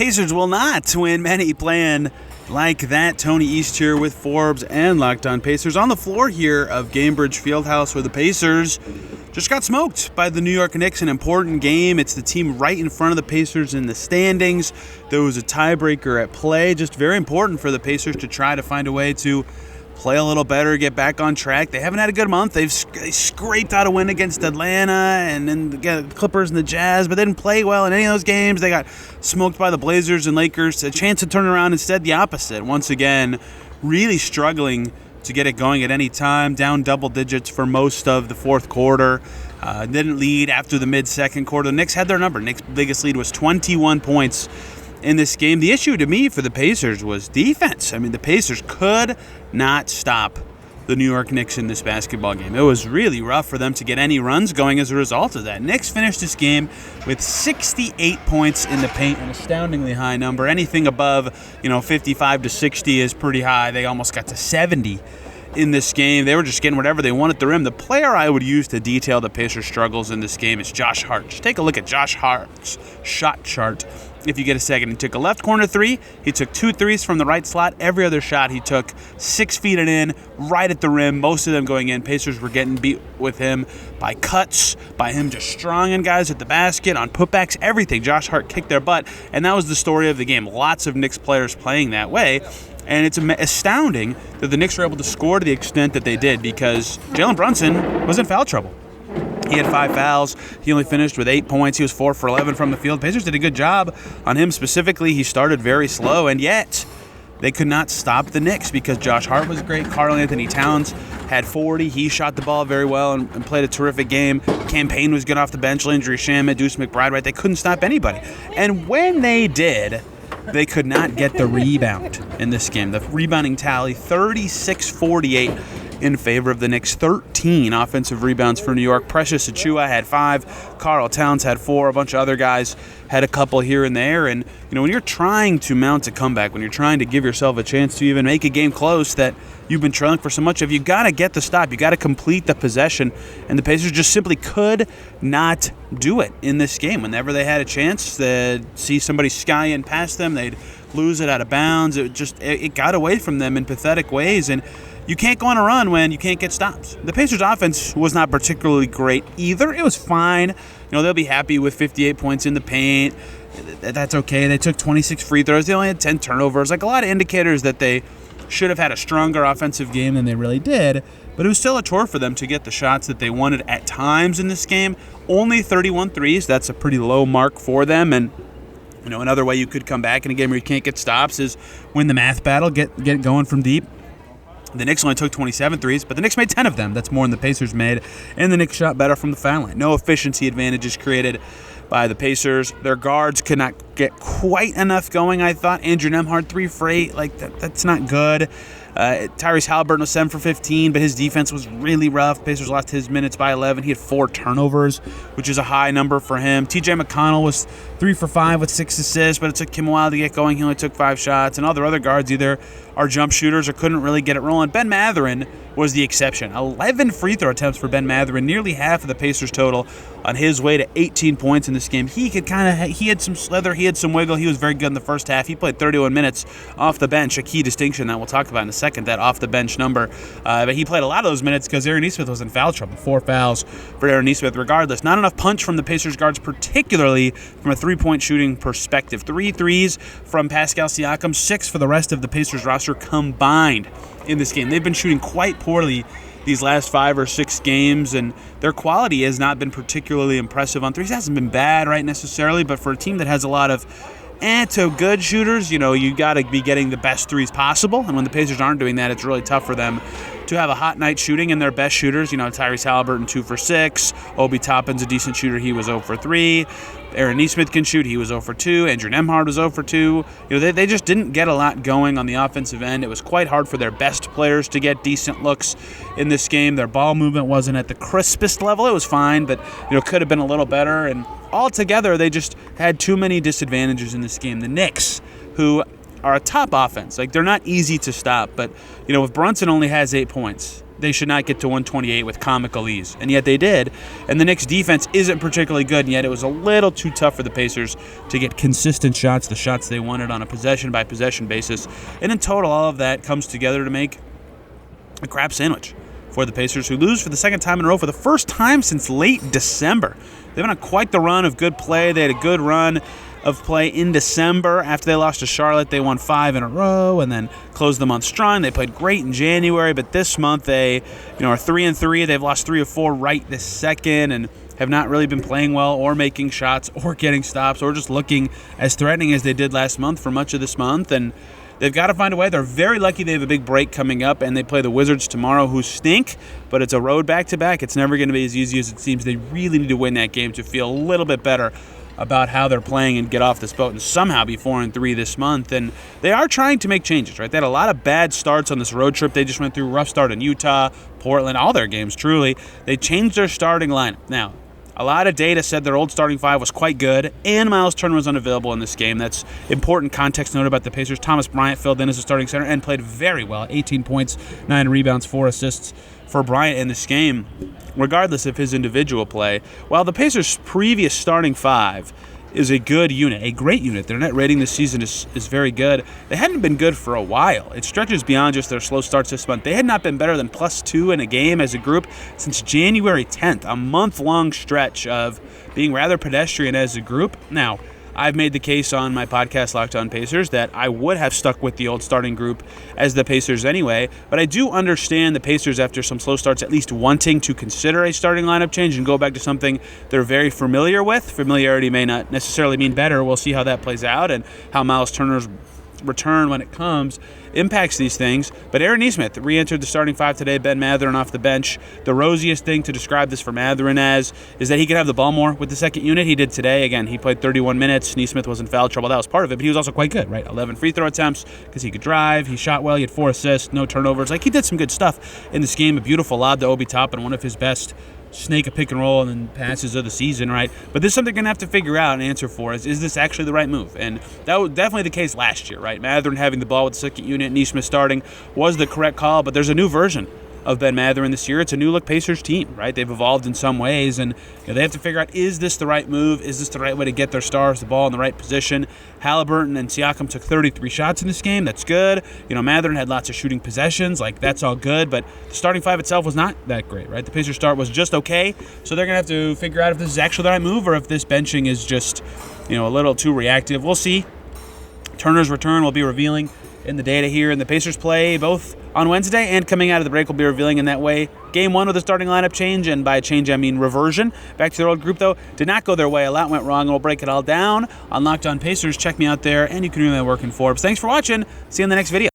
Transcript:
Pacers will not win many playing like that. Tony East here with Forbes and Locked On Pacers on the floor here of Gainbridge Fieldhouse, where the Pacers just got smoked by the New York Knicks. An important game. It's the team right in front of the Pacers in the standings. There was a tiebreaker at play. Just very important for the Pacers to try to find a way to play a little better, get back on track. They haven't had a good month. They scraped out a win against Atlanta and then the Clippers and the Jazz, but they didn't play well in any of those games. They got smoked by the Blazers and Lakers. A chance to turn around, instead the opposite. Once again, really struggling to get it going at any time. Down double digits for most of the fourth quarter. Didn't lead after the mid-second quarter. The Knicks had their number. Knicks' biggest lead was 21 points in this game. The issue to me for the Pacers was defense. I mean, the Pacers could not stop the New York Knicks in this basketball game. It was really rough for them to get any runs going as a result of that. Knicks finished this game with 68 points in the paint, an astoundingly high number. Anything above, 55 to 60 is pretty high. They almost got to 70 in this game. They were just getting whatever they wanted at the rim. The player I would use to detail the Pacers' struggles in this game is Josh Hart. Just take a look at Josh Hart's shot chart if you get a second. He took a left corner three. He took 2 threes from the right slot. Every other shot he took 6 feet and in, right at the rim, most of them going in. Pacers were getting beat with him by cuts, by him just stronging guys at the basket, on putbacks, everything. Josh Hart kicked their butt, and that was the story of the game. Lots of Knicks players playing that way. And it's astounding that the Knicks were able to score to the extent that they did, because Jalen Brunson was in foul trouble. He had 5 fouls. He only finished with 8 points. He was 4 for 11 from the field. Pacers did a good job on him specifically. He started very slow, and yet they could not stop the Knicks because Josh Hart was great. Karl Anthony Towns had 40. He shot the ball very well and played a terrific game. Cam Payne was good off the bench. Landry Shamet, Deuce McBride, right? They couldn't stop anybody. And when they did, they could not get the rebound in this game. The rebounding tally, 36-48 in favor of the Knicks. 13 offensive rebounds for New York. Precious Achiuwa had 5. Karl Towns had 4. A bunch of other guys had a couple here and there. And, when you're trying to mount a comeback, when you're trying to give yourself a chance to even make a game close that you've been trailing for so much of, you got to get the stop. You got to complete the possession. And the Pacers just simply could not do it in this game. Whenever they had a chance, they'd see somebody skying past them. They'd lose it out of bounds. It got away from them in pathetic ways. And you can't go on a run when you can't get stops. The Pacers' offense was not particularly great either. It was fine. They'll be happy with 58 points in the paint. That's okay. They took 26 free throws. They only had 10 turnovers. Like, a lot of indicators that they should have had a stronger offensive game than they really did. But it was still a chore for them to get the shots that they wanted at times in this game. Only 31 threes. That's a pretty low mark for them. And another way you could come back in a game where you can't get stops is win the math battle, get going from deep. The Knicks only took 27 threes, but the Knicks made 10 of them. That's more than the Pacers made, and the Knicks shot better from the foul line. No efficiency advantages created by the Pacers. Their guards could not get quite enough going, I thought. Andrew Nembhard, 3 for 8. That's not good. Tyrese Halliburton was 7 for 15, but his defense was really rough. Pacers lost his minutes by 11. He had 4 turnovers, which is a high number for him. TJ McConnell was 3 for 5 with 6 assists, but it took him a while to get going. He only took 5 shots, and all their other guards either are jump shooters or couldn't really get it rolling. Ben Mathurin was the exception. 11 free throw attempts for Ben Mathurin, nearly half of the Pacers total, on his way to 18 points in this game. He had some slither, he had some wiggle. He was very good in the first half. He played 31 minutes off the bench, a key distinction that we'll talk about in a second, that off the bench number. But he played a lot of those minutes because Aaron Nesmith was in foul trouble. 4 fouls for Aaron Nesmith. Regardless, not enough punch from the Pacers guards, particularly from a three-point shooting perspective. 3 threes from Pascal Siakam, 6 for the rest of the Pacers roster combined in this game. They've been shooting quite poorly these last 5 or 6 games, and their quality has not been particularly impressive on threes. It hasn't been bad, right, necessarily, but for a team that has a lot of to good shooters, you got to be getting the best threes possible, and when the Pacers aren't doing that, it's really tough for them to have a hot night shooting. And their best shooters, Tyrese Halliburton 2 for 6, Obi Toppin's a decent shooter, he was 0 for 3, Aaron Nesmith can shoot, he was 0 for 2, Andrew Nembhard was 0 for 2. They just didn't get a lot going on the offensive end. It was quite hard for their best players to get decent looks in this game. Their ball movement wasn't at the crispest level. It was fine, but could have been a little better. And altogether, they just had too many disadvantages in this game. The Knicks, who are a top offense, they're not easy to stop, but if Brunson only has 8 points, they should not get to 128 with comical ease. And yet they did. And the Knicks defense isn't particularly good, and yet it was a little too tough for the Pacers to get consistent shots, the shots they wanted on a possession-by-possession basis. And in total, all of that comes together to make a crap sandwich for the Pacers, who lose for the second time in a row for the first time since late December. They've been on quite the run of good play. They had a good run of play in December. After they lost to Charlotte, they won 5 in a row and then closed the month strong. They played great in January, but this month they are 3-3. They've lost 3 of 4 right this second and have not really been playing well or making shots or getting stops or just looking as threatening as they did last month for much of this month. And they've got to find a way. They're very lucky they have a big break coming up, and they play the Wizards tomorrow, who stink, but it's a road back-to-back. It's never going to be as easy as it seems. They really need to win that game to feel a little bit better about how they're playing and get off this boat and somehow be 4-3 this month. And they are trying to make changes, right? They had a lot of bad starts on this road trip they just went through. Rough start in Utah, Portland, all their games, truly. They changed their starting lineup. Now, a lot of data said their old starting five was quite good, and Miles Turner was unavailable in this game. That's important context note about the Pacers. Thomas Bryant filled in as a starting center and played very well. 18 points, 9 rebounds, 4 assists for Bryant in this game, regardless of his individual play. While the Pacers' previous starting five is a good unit, a great unit. Their net rating this season is very good. They hadn't been good for a while. It stretches beyond just their slow starts this month. They had not been better than +2 in a game as a group since January 10th, a month-long stretch of being rather pedestrian as a group. Now, I've made the case on my podcast, Locked On Pacers, that I would have stuck with the old starting group as the Pacers anyway, but I do understand the Pacers, after some slow starts, at least wanting to consider a starting lineup change and go back to something they're very familiar with. Familiarity may not necessarily mean better. We'll see how that plays out and how Miles Turner's return, when it comes, impacts these things. But Aaron Nesmith re-entered the starting five today, Ben Mathurin off the bench. The rosiest thing to describe this for Mathurin as is that he could have the ball more with the second unit. He did today. Again, he played 31 minutes. Nesmith was in foul trouble. That was part of it, but he was also quite good, right? 11 free throw attempts because he could drive. He shot well. He had 4 assists, no turnovers. Like, he did some good stuff in this game. A beautiful lob to Obi Toppin, one of his best snake a pick and roll and then passes of the season, right? But this is something they're going to have to figure out and answer for is this actually the right move? And that was definitely the case last year, right? Mathurin having the ball with the second unit, Nesmith starting was the correct call, but there's a new version of Ben Mathurin this year. It's a new-look Pacers team, right? They've evolved in some ways, and they have to figure out, is this the right move? Is this the right way to get their stars the ball in the right position? Halliburton and Siakam took 33 shots in this game. That's good. Mathurin had lots of shooting possessions. Like, that's all good, but the starting five itself was not that great, right? The Pacers start was just okay, so they're going to have to figure out if this is actually the right move or if this benching is just, a little too reactive. We'll see. Turner's return will be revealing in the data here, and the Pacers play both on Wednesday and coming out of the break will be revealing in that way. Game 1 with a starting lineup change, and by change I mean reversion. Back to their old group, though, did not go their way. A lot went wrong, and we'll break it all down on Locked On Pacers. Check me out there, and you can read my work in Forbes. Thanks for watching. See you in the next video.